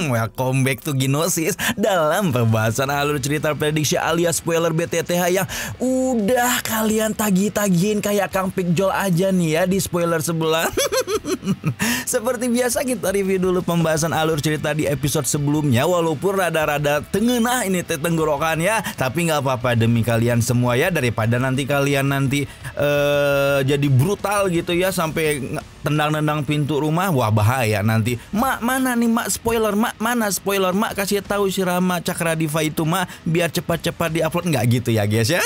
Welcome back to Ginosis dalam pembahasan alur cerita prediksi alias spoiler BTTH yang udah kalian tagih-tagihin kayak Kang Pikjol aja nih ya di spoiler sebelah. Seperti biasa kita review dulu pembahasan alur cerita di episode sebelumnya, walaupun rada-rada tengenah ini tenggorokan ya, tapi nggak apa-apa demi kalian semua ya, daripada nanti kalian jadi brutal gitu ya sampai tendang-tendang pintu rumah. Wah bahaya nanti. Mak mana nih mak spoiler, mak mana spoiler, mak kasih tahu si Rama Cakradiva itu mak biar cepat-cepat diupload, nggak gitu ya guys ya.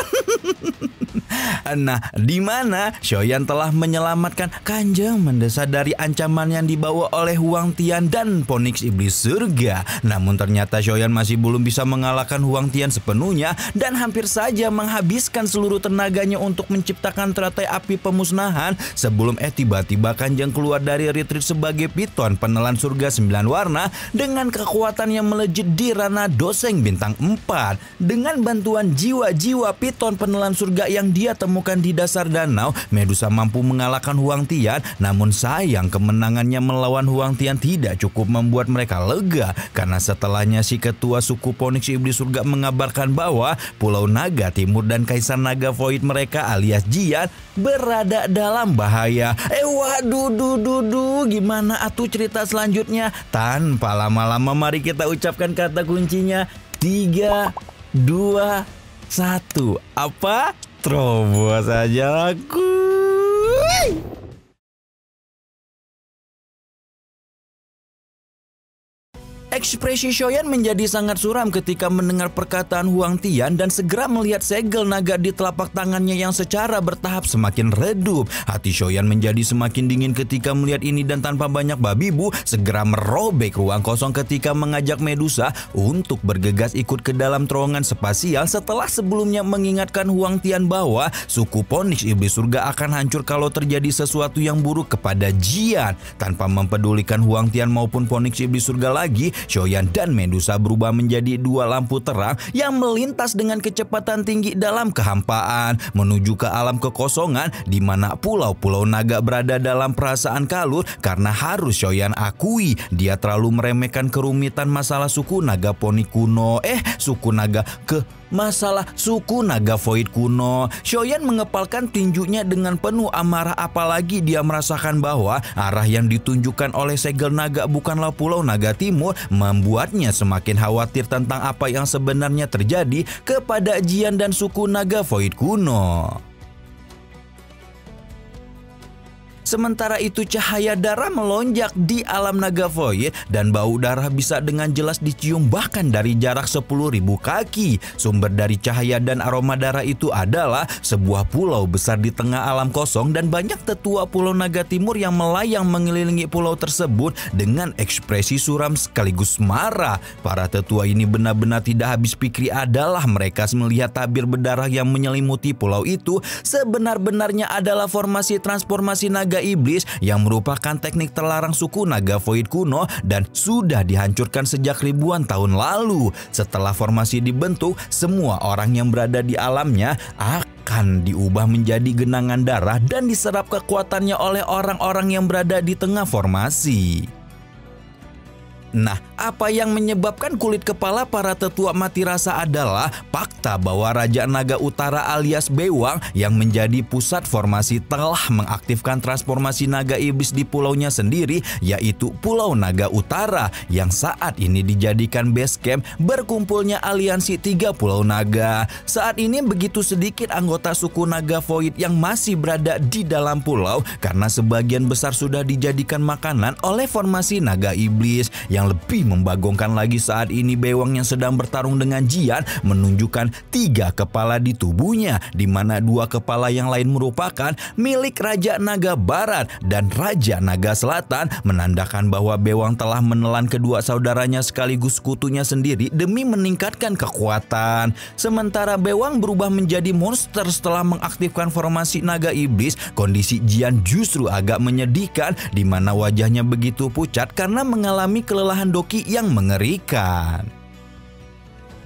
Nah, di mana Shoyan telah menyelamatkan Kanjeng mendesak dari ancaman yang dibawa oleh Huang Tian dan Phoenix Iblis Surga. Namun ternyata Shoyan masih belum bisa mengalahkan Huang Tian sepenuhnya dan hampir saja menghabiskan seluruh tenaganya untuk menciptakan teratai api pemusnahan sebelum tiba-tiba Kanjeng keluar dari retreat sebagai piton penelan surga 9 warna dengan kekuatan yang melejit di ranah doseng bintang 4. Dengan bantuan jiwa-jiwa piton penelan surga yang dia temukan di dasar danau, Medusa mampu mengalahkan Huang Tian. Namun sayang kemenangannya melawan Huang Tian tidak cukup membuat mereka lega, karena setelahnya si ketua suku Phoenix Iblis Surga mengabarkan bahwa Pulau Naga Timur dan Kaisar Naga Void mereka alias Jian berada dalam bahaya. Waduh, gimana atuh cerita selanjutnya? Tanpa lama-lama mari kita ucapkan kata kuncinya. 3, 2, 1. Apa? Terobos aja aku. Ekspresi Shoyan menjadi sangat suram ketika mendengar perkataan Huang Tian dan segera melihat segel naga di telapak tangannya yang secara bertahap semakin redup. Hati Shoyan menjadi semakin dingin ketika melihat ini dan tanpa banyak babi bu segera merobek ruang kosong ketika mengajak Medusa untuk bergegas ikut ke dalam terowongan spasial setelah sebelumnya mengingatkan Huang Tian bahwa suku Phoenix Iblis Surga akan hancur kalau terjadi sesuatu yang buruk kepada Jian. Tanpa mempedulikan Huang Tian maupun Phoenix Iblis Surga lagi, Shoyan dan Medusa berubah menjadi dua lampu terang yang melintas dengan kecepatan tinggi dalam kehampaan menuju ke alam kekosongan di mana pulau-pulau naga berada dalam perasaan kalur karena harus Shoyan akui dia terlalu meremehkan kerumitan masalah suku naga poni kuno. Suku naga masalah suku naga void kuno. Shoyan mengepalkan tinjunya dengan penuh amarah, apalagi dia merasakan bahwa arah yang ditunjukkan oleh segel naga bukanlah Pulau Naga Timur, membuatnya semakin khawatir tentang apa yang sebenarnya terjadi kepada Jian dan suku naga void kuno. Sementara itu cahaya darah melonjak di alam naga void dan bau darah bisa dengan jelas dicium bahkan dari jarak 10.000 kaki. Sumber dari cahaya dan aroma darah itu adalah sebuah pulau besar di tengah alam kosong dan banyak tetua Pulau Naga Timur yang melayang mengelilingi pulau tersebut dengan ekspresi suram sekaligus marah. Para tetua ini benar-benar tidak habis pikir adalah mereka melihat tabir berdarah yang menyelimuti pulau itu sebenar-benarnya adalah formasi transformasi naga iblis yang merupakan teknik terlarang suku naga void kuno dan sudah dihancurkan sejak ribuan tahun lalu. Setelah formasi dibentuk, semua orang yang berada di alamnya akan diubah menjadi genangan darah dan diserap kekuatannya oleh orang-orang yang berada di tengah formasi. Nah, apa yang menyebabkan kulit kepala para tetua mati rasa adalah fakta bahwa Raja Naga Utara alias Bewang yang menjadi pusat formasi telah mengaktifkan transformasi naga iblis di pulaunya sendiri, yaitu Pulau Naga Utara yang saat ini dijadikan base camp berkumpulnya aliansi 3 pulau naga. Saat ini begitu sedikit anggota suku naga void yang masih berada di dalam pulau karena sebagian besar sudah dijadikan makanan oleh formasi naga iblis. Yang lebih membagongkan lagi saat ini Bewang yang sedang bertarung dengan Jian menunjukkan 3 kepala di tubuhnya, di mana 2 kepala yang lain merupakan milik Raja Naga Barat dan Raja Naga Selatan, menandakan bahwa Bewang telah menelan kedua saudaranya sekaligus kutunya sendiri demi meningkatkan kekuatan. Sementara Bewang berubah menjadi monster setelah mengaktifkan formasi naga iblis, kondisi Jian justru agak menyedihkan di mana wajahnya begitu pucat karena mengalami kelelahan Doki yang mengerikan.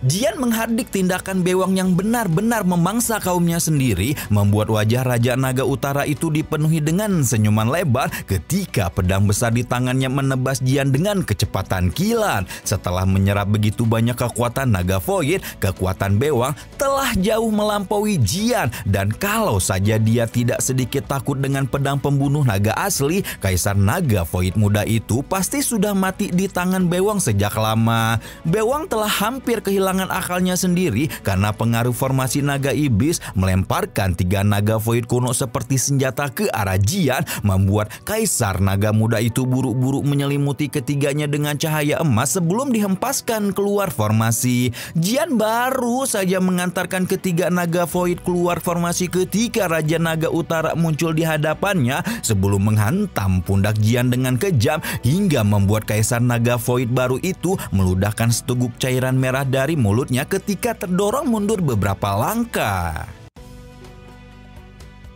Jian menghardik tindakan bewang yang benar-benar memangsa kaumnya sendiri, membuat wajah Raja Naga Utara itu dipenuhi dengan senyuman lebar ketika pedang besar di tangannya menebas Jian dengan kecepatan kilat. Setelah menyerap begitu banyak kekuatan naga void, kekuatan bewang telah jauh melampaui Jian, dan kalau saja dia tidak sedikit takut dengan pedang pembunuh naga asli, Kaisar Naga Void muda itu pasti sudah mati di tangan bewang sejak lama. Bewang telah hampir kehilangan akalnya sendiri karena pengaruh formasi naga iblis melemparkan 3 naga void kuno seperti senjata ke arah Jian, membuat Kaisar Naga Muda itu buru-buru menyelimuti ketiganya dengan cahaya emas sebelum dihempaskan keluar formasi. Jian baru saja mengantarkan ketiga naga void keluar formasi ketika Raja Naga Utara muncul di hadapannya sebelum menghantam pundak Jian dengan kejam hingga membuat Kaisar Naga Void baru itu meludahkan seteguk cairan merah dari mulutnya ketika terdorong mundur beberapa langkah.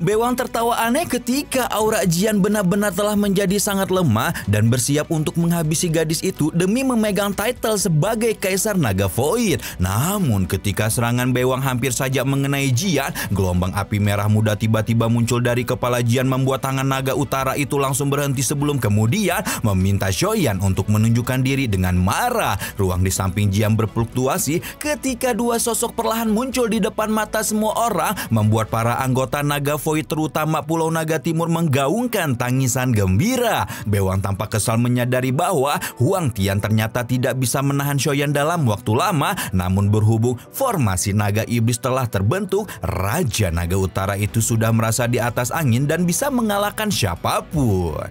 Bewang tertawa aneh ketika aura Jian benar-benar telah menjadi sangat lemah dan bersiap untuk menghabisi gadis itu demi memegang title sebagai Kaisar Naga Void. Namun ketika serangan Bewang hampir saja mengenai Jian, gelombang api merah muda tiba-tiba muncul dari kepala Jian membuat tangan Naga Utara itu langsung berhenti sebelum kemudian meminta Shoyan untuk menunjukkan diri dengan marah. Ruang di samping Jian berfluktuasi ketika 2 sosok perlahan muncul di depan mata semua orang, membuat para anggota Naga Void terutama Pulau Naga Timur menggaungkan tangisan gembira. Bewang tampak kesal menyadari bahwa Huang Tian ternyata tidak bisa menahan Shoyan dalam waktu lama, namun berhubung formasi naga iblis telah terbentuk, Raja Naga Utara itu sudah merasa di atas angin dan bisa mengalahkan siapapun.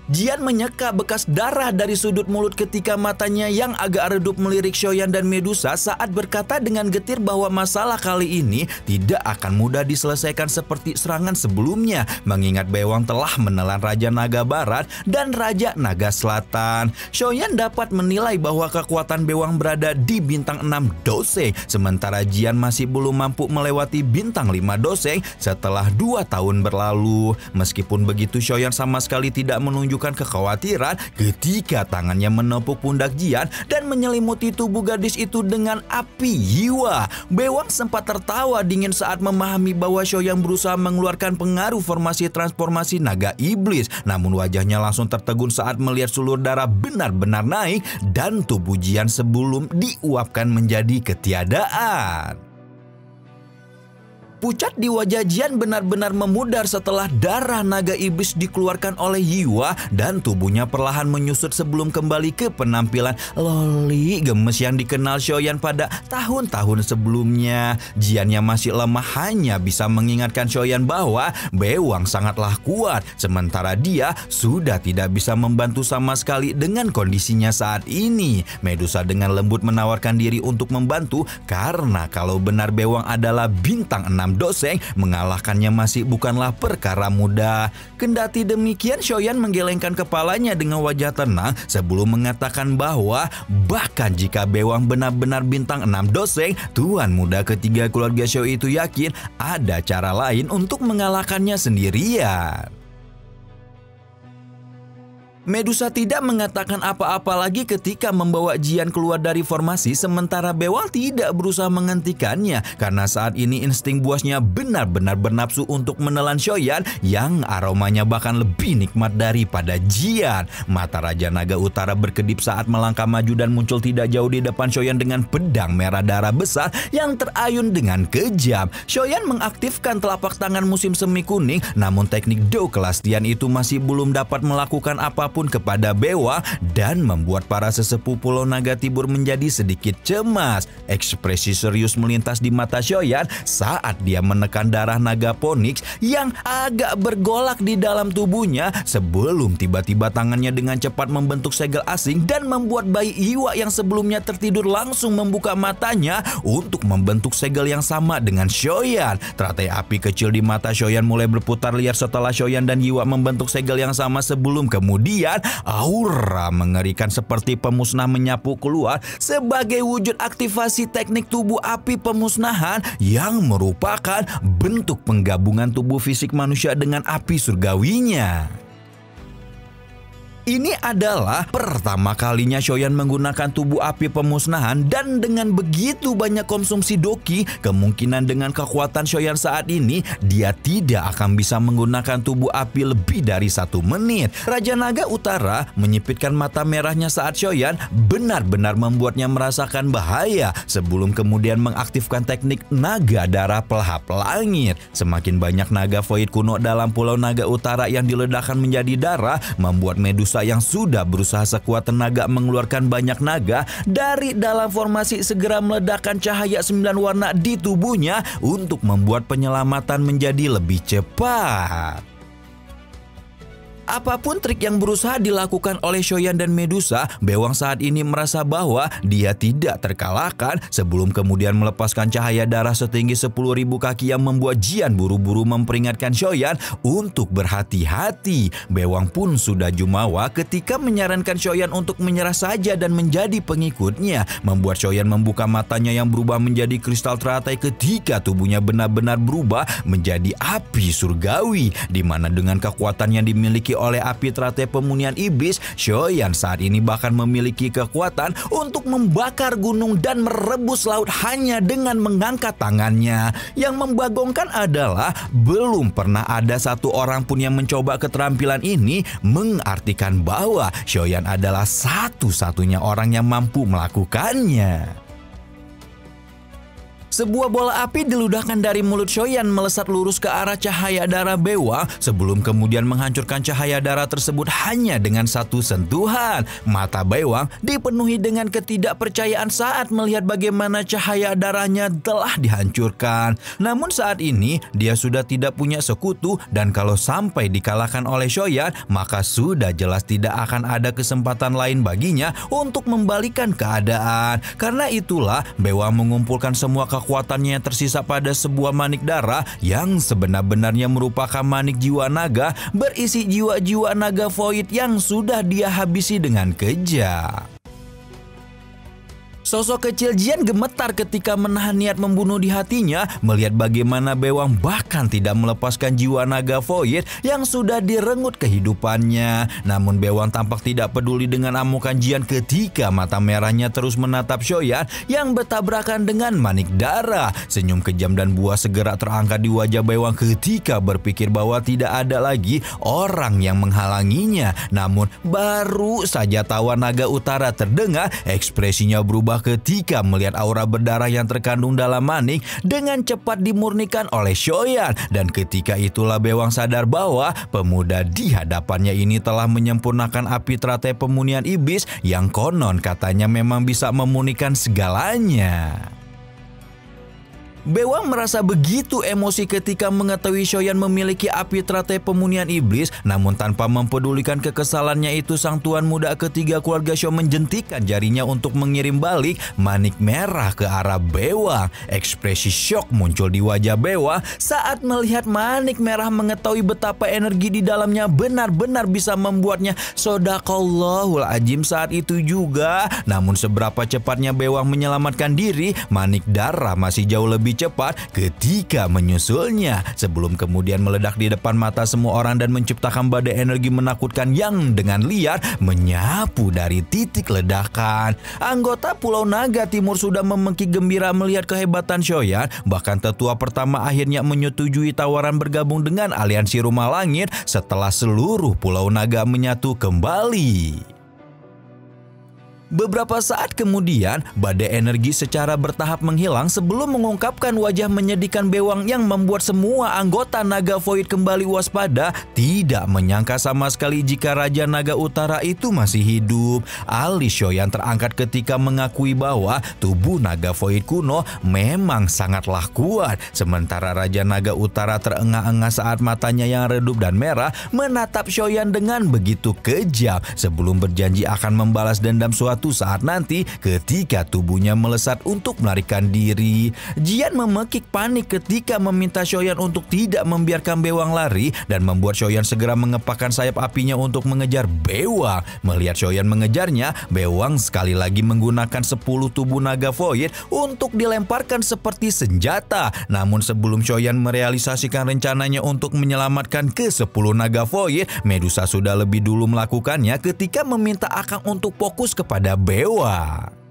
Jian menyeka bekas darah dari sudut mulut ketika matanya yang agak redup melirik Shoyan dan Medusa saat berkata dengan getir bahwa masalah kali ini tidak akan mudah diselesaikan seperti serangan sebelumnya, mengingat Bewang telah menelan Raja Naga Barat dan Raja Naga Selatan. Shoyan dapat menilai bahwa kekuatan Bewang berada di bintang 6 doseng, sementara Jian masih belum mampu melewati bintang 5 doseng setelah 2 tahun berlalu. Meskipun begitu, Shoyan sama sekali tidak menunjukkan kekhawatiran ketika tangannya menepuk pundak Jian dan menyelimuti tubuh gadis itu dengan api jiwa. Bewang sempat tertawa dingin saat memahami bahwa Shoyan berusaha mengeluarkan pengaruh formasi transformasi naga iblis, namun wajahnya langsung tertegun saat melihat sulur darah benar-benar naik dan tubuh Jian sebelum diuapkan menjadi ketiadaan. Pucat di wajah Jian benar-benar memudar setelah darah naga iblis dikeluarkan oleh Yiwa dan tubuhnya perlahan menyusut sebelum kembali ke penampilan loli gemes yang dikenal Shoyan pada tahun-tahun sebelumnya. Jian yang masih lemah hanya bisa mengingatkan Shoyan bahwa Bewang sangatlah kuat, sementara dia sudah tidak bisa membantu sama sekali dengan kondisinya saat ini. Medusa dengan lembut menawarkan diri untuk membantu karena kalau benar Bewang adalah bintang 6 doseng, mengalahkannya masih bukanlah perkara mudah. Kendati demikian, Shoyan menggelengkan kepalanya dengan wajah tenang sebelum mengatakan bahwa bahkan jika Bewang benar-benar bintang 6 doseng, tuan muda ketiga keluarga Shou itu yakin ada cara lain untuk mengalahkannya sendirian. Medusa tidak mengatakan apa-apa lagi ketika membawa Jian keluar dari formasi, sementara Bewang tidak berusaha menghentikannya karena saat ini insting buasnya benar-benar bernafsu untuk menelan Shoyan yang aromanya bahkan lebih nikmat daripada Jian. Mata Raja Naga Utara berkedip saat melangkah maju dan muncul tidak jauh di depan Shoyan dengan pedang merah darah besar yang terayun dengan kejam. Shoyan mengaktifkan telapak tangan musim semi kuning, namun teknik Do kelas Tian itu masih belum dapat melakukan apapun kepada Bewang dan membuat para sesepuh Pulau Naga Timur menjadi sedikit cemas. Ekspresi serius melintas di mata Shoyan saat dia menekan darah naga Phoenix yang agak bergolak di dalam tubuhnya sebelum tiba-tiba tangannya dengan cepat membentuk segel asing dan membuat bayi Iwa yang sebelumnya tertidur langsung membuka matanya untuk membentuk segel yang sama dengan Shoyan. Teratai api kecil di mata Shoyan mulai berputar liar setelah Shoyan dan Iwa membentuk segel yang sama sebelum kemudian aura mengerikan seperti pemusnah menyapu keluar sebagai wujud aktivasi teknik tubuh api pemusnahan yang merupakan bentuk penggabungan tubuh fisik manusia dengan api surgawinya. Ini adalah pertama kalinya Shoyan menggunakan tubuh api pemusnahan, dan dengan begitu banyak konsumsi Doki, kemungkinan dengan kekuatan Shoyan saat ini, dia tidak akan bisa menggunakan tubuh api lebih dari 1 menit. Raja Naga Utara menyipitkan mata merahnya saat Shoyan benar-benar membuatnya merasakan bahaya sebelum kemudian mengaktifkan teknik naga darah pelahap langit. Semakin banyak naga void kuno dalam Pulau Naga Utara yang diledakkan menjadi darah, membuat Medusa yang sudah berusaha sekuat tenaga mengeluarkan banyak naga dari dalam formasi segera meledakkan cahaya 9 warna di tubuhnya untuk membuat penyelamatan menjadi lebih cepat. Apapun trik yang berusaha dilakukan oleh Shoyan dan Medusa, Bewang saat ini merasa bahwa dia tidak terkalahkan sebelum kemudian melepaskan cahaya darah setinggi 10.000 kaki yang membuat Jian buru-buru memperingatkan Shoyan untuk berhati-hati. Bewang pun sudah jumawa ketika menyarankan Shoyan untuk menyerah saja dan menjadi pengikutnya, membuat Shoyan membuka matanya yang berubah menjadi kristal teratai ketika tubuhnya benar-benar berubah menjadi api surgawi, di mana dengan kekuatan yang dimiliki oleh api teratai pemunian iblis, Shoyan saat ini bahkan memiliki kekuatan untuk membakar gunung dan merebus laut hanya dengan mengangkat tangannya. Yang membagongkan adalah belum pernah ada satu orang pun yang mencoba keterampilan ini, mengartikan bahwa Shoyan adalah satu-satunya orang yang mampu melakukannya. Sebuah bola api diludahkan dari mulut Shoyan melesat lurus ke arah cahaya darah Bewang sebelum kemudian menghancurkan cahaya darah tersebut hanya dengan satu sentuhan. Mata Bewang dipenuhi dengan ketidakpercayaan saat melihat bagaimana cahaya darahnya telah dihancurkan. Namun saat ini dia sudah tidak punya sekutu, dan kalau sampai dikalahkan oleh Shoyan, maka sudah jelas tidak akan ada kesempatan lain baginya untuk membalikan keadaan. Karena itulah Bewang mengumpulkan semua kekuatannya yang tersisa pada sebuah manik darah yang sebenar-benarnya merupakan manik jiwa naga berisi jiwa-jiwa naga void yang sudah dia habisi dengan kejam. Sosok kecil Jian gemetar ketika menahan niat membunuh di hatinya, melihat bagaimana Bewang bahkan tidak melepaskan jiwa naga void yang sudah direnggut kehidupannya. Namun Bewang tampak tidak peduli dengan amukan Jian ketika mata merahnya terus menatap Shoyan yang bertabrakan dengan manik darah. Senyum kejam dan buas segera terangkat di wajah Bewang ketika berpikir bahwa tidak ada lagi orang yang menghalanginya. Namun baru saja tawa naga utara terdengar, ekspresinya berubah ketika melihat aura berdarah yang terkandung dalam manik dengan cepat dimurnikan oleh Shoyan. Dan ketika itulah Bewang sadar bahwa pemuda di hadapannya ini telah menyempurnakan api teratai pemunian iblis yang konon katanya memang bisa memurnikan segalanya. Bewang merasa begitu emosi ketika mengetahui Shoyan memiliki api teratai pemunian iblis, namun tanpa mempedulikan kekesalannya itu, sang tuan muda ketiga keluarga Shou menjentikan jarinya untuk mengirim balik manik merah ke arah Bewang. Ekspresi syok muncul di wajah Bewang saat melihat manik merah, mengetahui betapa energi di dalamnya benar-benar bisa membuatnya shodaqallahul azim saat itu juga. Namun seberapa cepatnya Bewang menyelamatkan diri, manik darah masih jauh lebih cepat ketika menyusulnya sebelum kemudian meledak di depan mata semua orang dan menciptakan badai energi menakutkan yang dengan liar menyapu dari titik ledakan. Anggota Pulau Naga Timur sudah memengki gembira melihat kehebatan Shoyan. Bahkan tetua pertama akhirnya menyetujui tawaran bergabung dengan aliansi Rumah Langit setelah seluruh Pulau Naga menyatu kembali. Beberapa saat kemudian, badai energi secara bertahap menghilang sebelum mengungkapkan wajah menyedihkan Bewang yang membuat semua anggota Naga Void kembali waspada, tidak menyangka sama sekali jika Raja Naga Utara itu masih hidup. Alis Shoyan terangkat ketika mengakui bahwa tubuh Naga Void kuno memang sangatlah kuat. Sementara Raja Naga Utara terengah-engah saat matanya yang redup dan merah menatap Shoyan dengan begitu kejam sebelum berjanji akan membalas dendam suatu suatu saat nanti ketika tubuhnya melesat untuk melarikan diri. Jian memekik panik ketika meminta Shoyan untuk tidak membiarkan bewang lari dan membuat Shoyan segera mengepakkan sayap apinya untuk mengejar bewang. Melihat Shoyan mengejarnya, bewang sekali lagi menggunakan 10 tubuh naga void untuk dilemparkan seperti senjata. Namun sebelum Shoyan merealisasikan rencananya untuk menyelamatkan ke-10 naga void, Medusa sudah lebih dulu melakukannya ketika meminta Akang untuk fokus kepada bewang.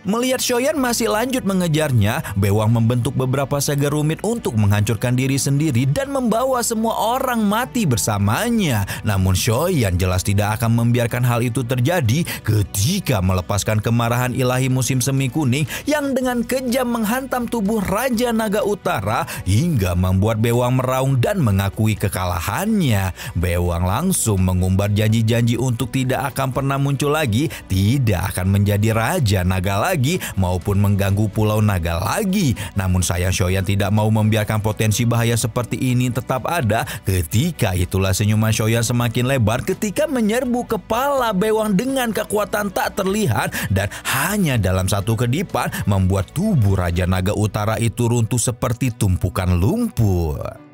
Melihat Shoyan masih lanjut mengejarnya, bewang membentuk beberapa saga rumit untuk menghancurkan diri sendiri dan membawa semua orang mati bersamanya. Namun Shoyan jelas tidak akan membiarkan hal itu terjadi ketika melepaskan kemarahan ilahi musim semi kuning yang dengan kejam menghantam tubuh Raja Naga Utara hingga membuat bewang meraung dan mengakui kekalahannya. Bewang langsung mengumbar janji-janji untuk tidak akan pernah muncul lagi, tidak akan menjadi Raja Naga lagi, maupun mengganggu Pulau Naga lagi. Namun sayang Shoyan tidak mau membiarkan potensi bahaya seperti ini tetap ada. Ketika itulah senyuman Shoyan semakin lebar ketika menyerbu kepala bewang dengan kekuatan tak terlihat dan hanya dalam satu kedipan membuat tubuh Raja Naga Utara itu runtuh seperti tumpukan lumpur.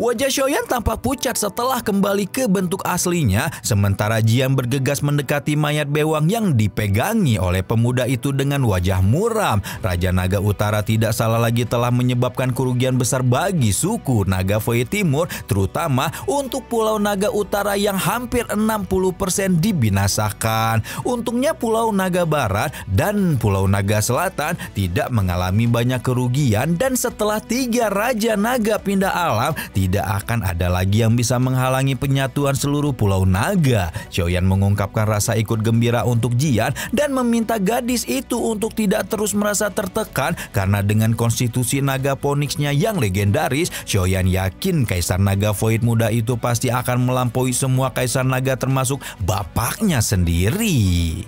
Wajah Shoyan tampak pucat setelah kembali ke bentuk aslinya, sementara Jian bergegas mendekati mayat bewang yang dipegangi oleh pemuda itu dengan wajah muram. Raja Naga Utara tidak salah lagi telah menyebabkan kerugian besar bagi suku Naga Void Timur, terutama untuk Pulau Naga Utara yang hampir 60% dibinasakan. Untungnya Pulau Naga Barat dan Pulau Naga Selatan tidak mengalami banyak kerugian, dan setelah 3 Raja Naga pindah alam, tidak akan ada lagi yang bisa menghalangi penyatuan seluruh Pulau Naga. Shoyan mengungkapkan rasa ikut gembira untuk Jian dan meminta gadis itu untuk tidak terus merasa tertekan karena dengan konstitusi naga Phoenix-nya yang legendaris, Shoyan yakin Kaisar Naga Void muda itu pasti akan melampaui semua Kaisar Naga termasuk bapaknya sendiri.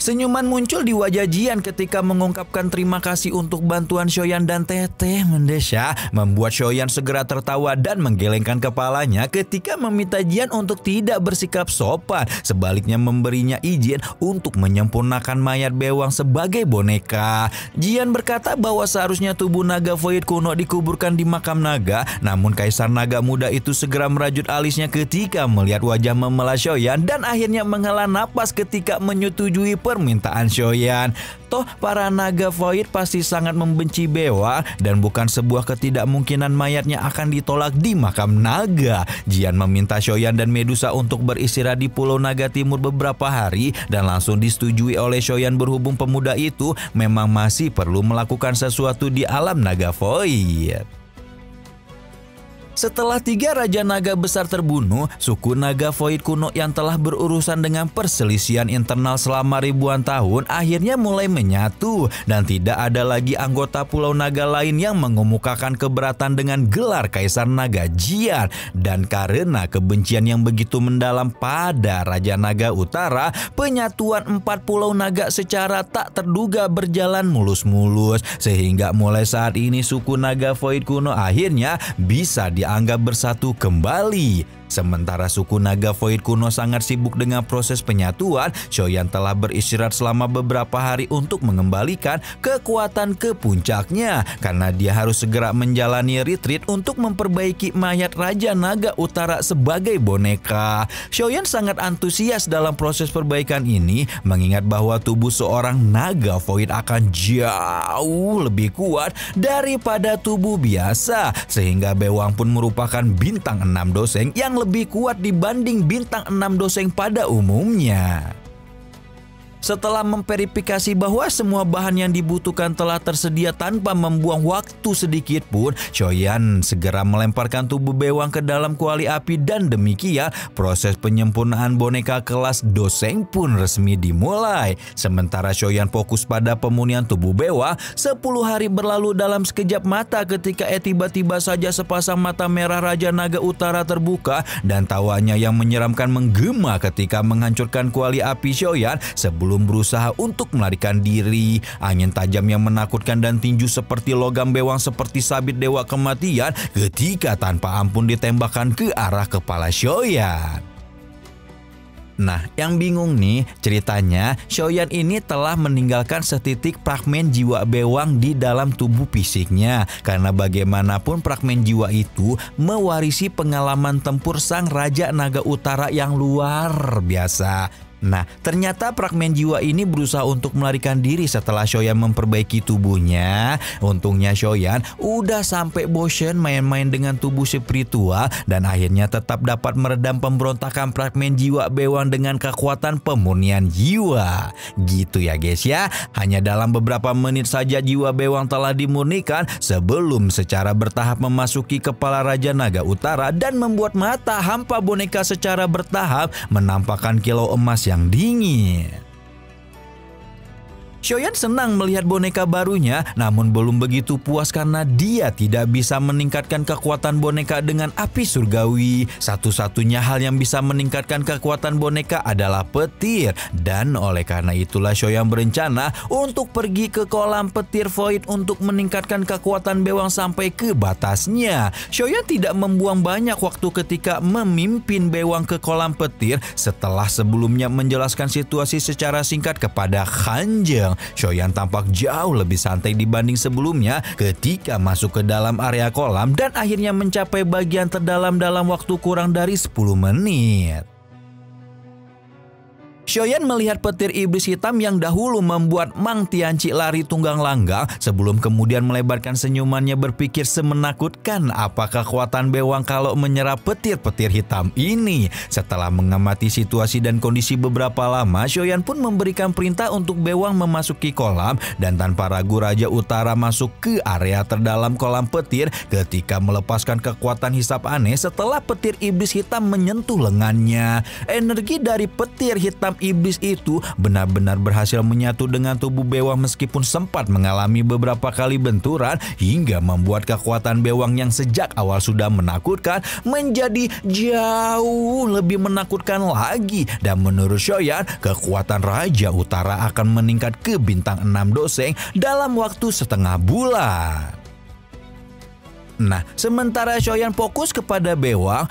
Senyuman muncul di wajah Jian ketika mengungkapkan terima kasih untuk bantuan Shoyan dan Teteh Mendesha, membuat Shoyan segera tertawa dan menggelengkan kepalanya ketika meminta Jian untuk tidak bersikap sopan, sebaliknya memberinya izin untuk menyempurnakan mayat bewang sebagai boneka. Jian berkata bahwa seharusnya tubuh naga Void kuno dikuburkan di makam naga, namun Kaisar Naga muda itu segera merajut alisnya ketika melihat wajah memelas Shoyan dan akhirnya menghela napas ketika menyetujui permintaan Shoyan. Toh para naga Void pasti sangat membenci bewang dan bukan sebuah ketidakmungkinan mayatnya akan ditolak di makam naga. Jian meminta Shoyan dan Medusa untuk beristirahat di Pulau Naga Timur beberapa hari dan langsung disetujui oleh Shoyan berhubung pemuda itu memang masih perlu melakukan sesuatu di alam naga Void. Setelah 3 Raja Naga besar terbunuh, suku Naga Void kuno yang telah berurusan dengan perselisihan internal selama ribuan tahun akhirnya mulai menyatu dan tidak ada lagi anggota Pulau Naga lain yang mengemukakan keberatan dengan gelar Kaisar Naga Jian. Dan karena kebencian yang begitu mendalam pada Raja Naga Utara, penyatuan 4 Pulau Naga secara tak terduga berjalan mulus-mulus sehingga mulai saat ini suku Naga Void kuno akhirnya bisa dianggap bersatu kembali. Sementara suku Naga Void kuno sangat sibuk dengan proses penyatuan, Shoyan telah beristirahat selama beberapa hari untuk mengembalikan kekuatan ke puncaknya karena dia harus segera menjalani retreat untuk memperbaiki mayat Raja Naga Utara sebagai boneka. Shoyan sangat antusias dalam proses perbaikan ini, mengingat bahwa tubuh seorang Naga Void akan jauh lebih kuat daripada tubuh biasa, sehingga bewang pun merupakan bintang 6 doseng yang lebih kuat dibanding bintang 6 doseng pada umumnya. Setelah memverifikasi bahwa semua bahan yang dibutuhkan telah tersedia tanpa membuang waktu sedikit pun, Shoyan segera melemparkan tubuh bewang ke dalam kuali api dan demikian proses penyempurnaan boneka kelas doseng pun resmi dimulai. Sementara Shoyan fokus pada pemunihan tubuh bewang, 10 hari berlalu dalam sekejap mata ketika tiba-tiba saja sepasang mata merah Raja Naga Utara terbuka dan tawanya yang menyeramkan menggema ketika menghancurkan kuali api Shoyan sebelum berusaha untuk melarikan diri. Angin tajam yang menakutkan dan tinju seperti logam bewang seperti sabit dewa kematian ketika tanpa ampun ditembakkan ke arah kepala Shoyan. Nah, yang bingung nih, ceritanya Shoyan ini telah meninggalkan setitik fragmen jiwa bewang di dalam tubuh fisiknya. Karena bagaimanapun fragmen jiwa itu mewarisi pengalaman tempur sang Raja Naga Utara yang luar biasa. Nah, ternyata fragmen jiwa ini berusaha untuk melarikan diri setelah Shoyan memperbaiki tubuhnya. Untungnya Shoyan udah sampai bosen main-main dengan tubuh spiritual dan akhirnya tetap dapat meredam pemberontakan fragmen jiwa bewang dengan kekuatan pemurnian jiwa. Gitu ya guys ya, hanya dalam beberapa menit saja jiwa bewang telah dimurnikan sebelum secara bertahap memasuki kepala Raja Naga Utara dan membuat mata hampa boneka secara bertahap menampakkan kilau emas yang dingin. Shoyan senang melihat boneka barunya, namun belum begitu puas karena dia tidak bisa meningkatkan kekuatan boneka dengan api surgawi. Satu-satunya hal yang bisa meningkatkan kekuatan boneka adalah petir. Dan oleh karena itulah Shoyan berencana untuk pergi ke kolam petir void untuk meningkatkan kekuatan bewang sampai ke batasnya. Shoyan tidak membuang banyak waktu ketika memimpin bewang ke kolam petir setelah sebelumnya menjelaskan situasi secara singkat kepada Hanjeng. Shoyan tampak jauh lebih santai dibanding sebelumnya ketika masuk ke dalam area kolam dan akhirnya mencapai bagian terdalam dalam waktu kurang dari 10 menit. Shoyan melihat petir iblis hitam yang dahulu membuat Mang Tianci lari tunggang langgang sebelum kemudian melebarkan senyumannya berpikir semenakutkan apa kekuatan bewang kalau menyerap petir-petir hitam ini. Setelah mengamati situasi dan kondisi beberapa lama, Shoyan pun memberikan perintah untuk bewang memasuki kolam dan tanpa ragu Raja Utara masuk ke area terdalam kolam petir ketika melepaskan kekuatan hisap aneh setelah petir iblis hitam menyentuh lengannya. Energi dari petir hitam iblis itu benar-benar berhasil menyatu dengan tubuh bewang meskipun sempat mengalami beberapa kali benturan hingga membuat kekuatan bewang yang sejak awal sudah menakutkan menjadi jauh lebih menakutkan lagi. Dan menurut Shoyan, kekuatan Raja Utara akan meningkat ke bintang 6 doseng dalam waktu setengah bulan. Nah, sementara Shoyan fokus kepada bewang,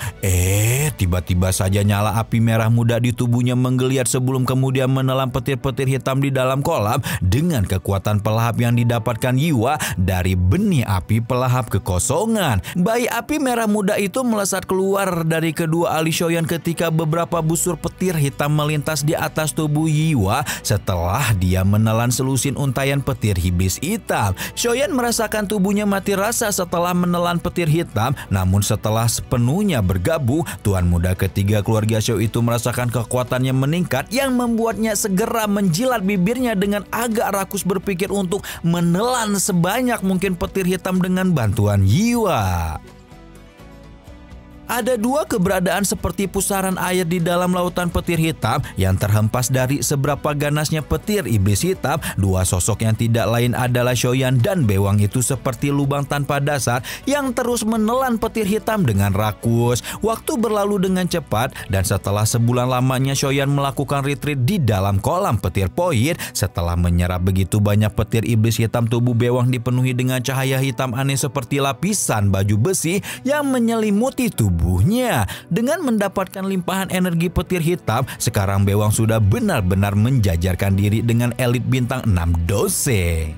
tiba-tiba saja nyala api merah muda di tubuhnya menggeliat sebelum kemudian menelan petir-petir hitam di dalam kolam dengan kekuatan pelahap yang didapatkan Yiwa dari benih api pelahap kekosongan. Bayi api merah muda itu melesat keluar dari kedua alis Shoyan ketika beberapa busur petir hitam melintas di atas tubuh Yiwa setelah dia menelan selusin untayan petir iblis hitam. Shoyan merasakan tubuhnya mati rasa setelah menelan petir hitam, namun setelah sepenuhnya bergabung, tuan muda ketiga keluarga Xiao itu merasakan kekuatannya meningkat yang membuatnya segera menjilat bibirnya dengan agak rakus berpikir untuk menelan sebanyak mungkin petir hitam dengan bantuan Yiwa. Ada dua keberadaan seperti pusaran air di dalam lautan petir hitam yang terhempas dari seberapa ganasnya petir iblis hitam. Dua sosok yang tidak lain adalah Shoyan dan bewang itu seperti lubang tanpa dasar yang terus menelan petir hitam dengan rakus. Waktu berlalu dengan cepat dan setelah sebulan lamanya Shoyan melakukan retreat di dalam kolam petir void. Setelah menyerap begitu banyak petir iblis hitam, tubuh bewang dipenuhi dengan cahaya hitam aneh seperti lapisan baju besi yang menyelimuti tubuh. Dengan mendapatkan limpahan energi petir hitam, sekarang bewang sudah benar-benar menjajarkan diri dengan elit bintang 6 doseng.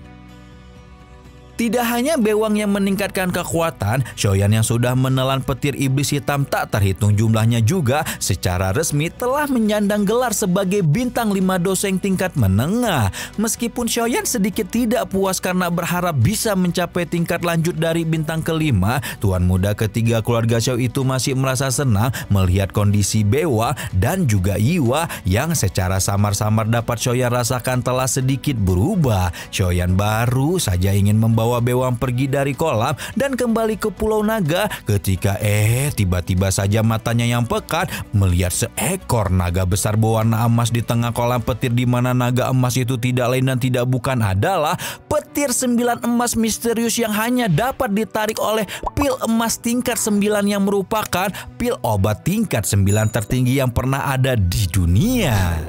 Tidak hanya bewang yang meningkatkan kekuatan, Shoyan yang sudah menelan petir iblis hitam tak terhitung jumlahnya juga secara resmi telah menyandang gelar sebagai bintang 5 doseng tingkat menengah. Meskipun Shoyan sedikit tidak puas karena berharap bisa mencapai tingkat lanjut dari bintang kelima, tuan muda ketiga keluarga Xiao itu masih merasa senang melihat kondisi bewang dan juga Yiwa yang secara samar-samar dapat Shoyan rasakan telah sedikit berubah. Shoyan baru saja ingin membawa bewang pergi dari kolam dan kembali ke Pulau Naga ketika tiba-tiba saja matanya yang pekat melihat seekor naga besar berwarna emas di tengah kolam petir, di mana naga emas itu tidak lain dan tidak bukan adalah petir 9 emas misterius yang hanya dapat ditarik oleh pil emas tingkat 9 yang merupakan pil obat tingkat 9 tertinggi yang pernah ada di dunia.